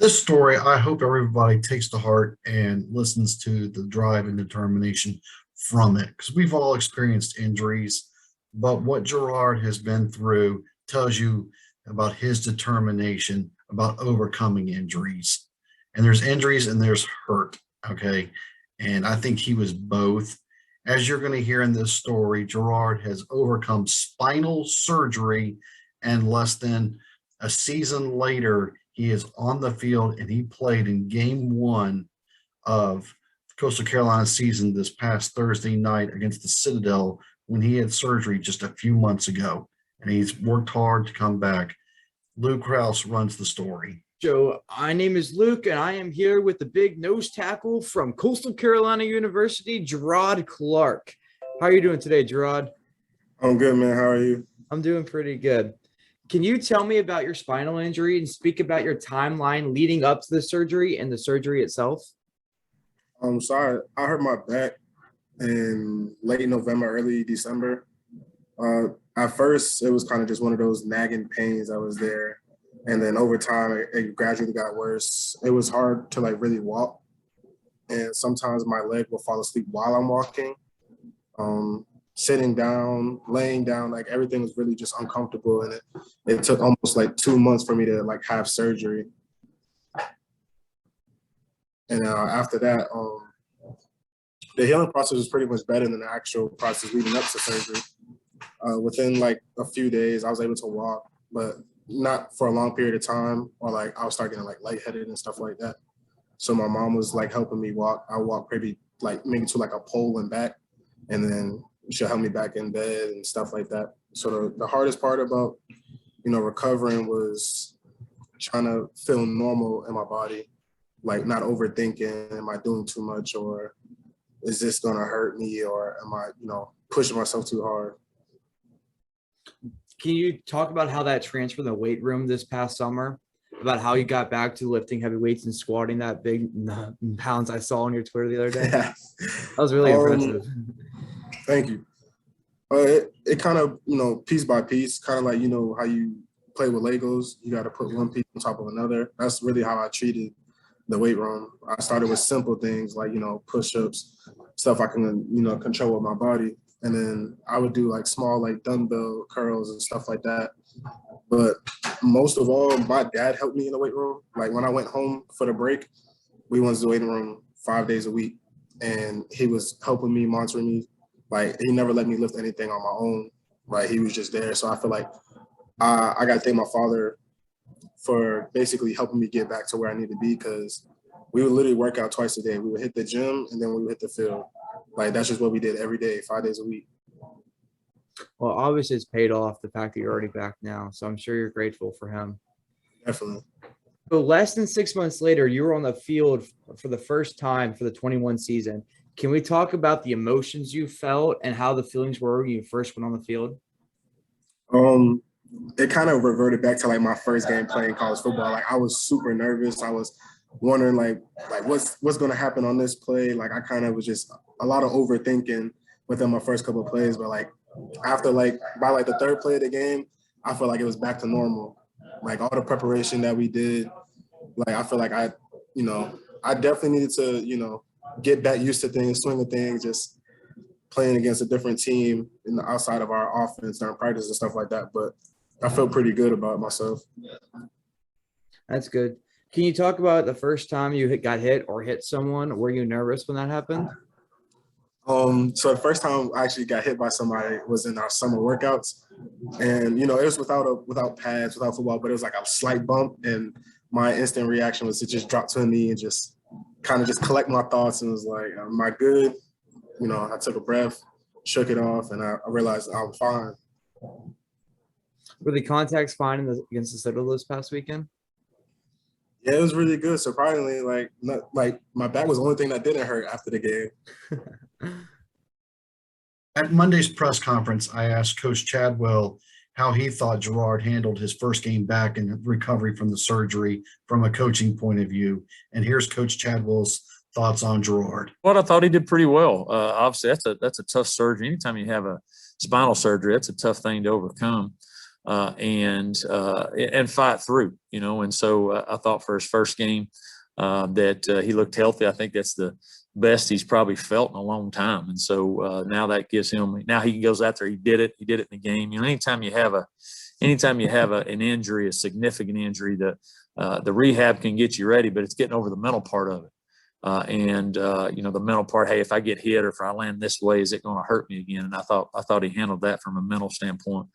This story, I hope everybody takes to heart and listens to the drive and determination from it because we've all experienced injuries. But what Gerard has been through tells you about his determination about overcoming injuries. And there's injuries and there's hurt. Okay. And I think he was both. As you're going to hear in this story, Gerard has overcome spinal surgery, and less than a season later, he is on the field and he played in game one of Coastal Carolina season this past Thursday night against the Citadel when he had surgery just a few months ago. And he's worked hard to come back. Luke Krause runs the story. So my name is Luke, and I am here with the big nose tackle from Coastal Carolina University, Jerrod Clark. How are you doing today, Jerrod? I'm good, man. How are you? I'm doing pretty good. Can you tell me about your spinal injury and speak about your timeline leading up to the surgery and the surgery itself? So I hurt my back in late November, early December. At first, it was kind of just one of those nagging pains that was there. And then over time, it gradually got worse. It was hard to really walk. And sometimes my leg will fall asleep while I'm walking. Sitting down, laying down, everything was really just uncomfortable. And it took almost 2 months for me to have surgery. And after that, the healing process was pretty much better than the actual process leading up to surgery. Within a few days, I was able to walk, but not for a long period of time, or I would start getting lightheaded and stuff like that. So my mom was helping me walk. I walked maybe maybe to a pole and back, and then she'll help me back in bed and stuff like that. So the hardest part about recovering was trying to feel normal in my body, not overthinking, am I doing too much, or is this gonna hurt me, or am I pushing myself too hard? Can you talk about how that transferred in the weight room this past summer, about how you got back to lifting heavy weights and squatting that big pounds I saw on your Twitter the other day? That was really impressive. Thank you. It kind of, piece by piece, kind of how you play with Legos. You got to put one piece on top of another. That's really how I treated the weight room. I started with simple things push-ups, stuff I can, control with my body. And then I would do small dumbbell curls and stuff like that. But most of all, my dad helped me in the weight room. When I went home for the break, we went to the weight room 5 days a week. And he was helping me, monitoring me. He never let me lift anything on my own. He was just there. So I feel I got to thank my father for basically helping me get back to where I need to be, because we would literally work out twice a day. We would hit the gym and then we would hit the field. That's just what we did every day, 5 days a week. Well, obviously it's paid off, the fact that you're already back now. So I'm sure you're grateful for him. Definitely. So less than 6 months later, you were on the field for the first time for the 21 season. Can we talk about the emotions you felt and how the feelings were when you first went on the field? It kind of reverted back to my first game playing college football. I was super nervous. I was wondering what's going to happen on this play. I kind of was just a lot of overthinking within my first couple of plays. But after by the third play of the game, I felt it was back to normal. All the preparation that we did, I feel I definitely needed to get back used to things, swing of things, just playing against a different team in the outside of our offense during practice and stuff like that. But I felt pretty good about myself. That's good. Can you talk about the first time you got hit or hit someone? Were you nervous when that happened? So the first time I actually got hit by somebody was in our summer workouts. And, it was without pads, without football, but it was a slight bump. And my instant reaction was to just drop to a knee and just kind of just collect my thoughts, and was am I good? I took a breath, shook it off, and I realized I'm fine. Were the contacts fine against the Citadel this past weekend? Yeah, it was really good. Surprisingly, my back was the only thing that didn't hurt after the game. At Monday's press conference, I asked Coach Chadwell how he thought Gerard handled his first game back and recovery from the surgery from a coaching point of view. And here's Coach Chadwell's thoughts on Gerard. Well, I thought he did pretty well. Obviously, that's a tough surgery. Anytime you have a spinal surgery, that's a tough thing to overcome. and fight through, And so I thought for his first game that he looked healthy. I think that's the best he's probably felt in a long time. And so now that gives him, now he goes out there, he did it in the game. Anytime you have an injury, a significant injury, the rehab can get you ready, but it's getting over the mental part of it. The mental part, hey, if I get hit or if I land this way, is it going to hurt me again? And I thought he handled that from a mental standpoint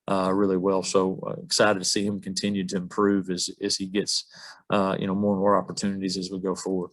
really well. So excited to see him continue to improve as he gets, more and more opportunities as we go forward.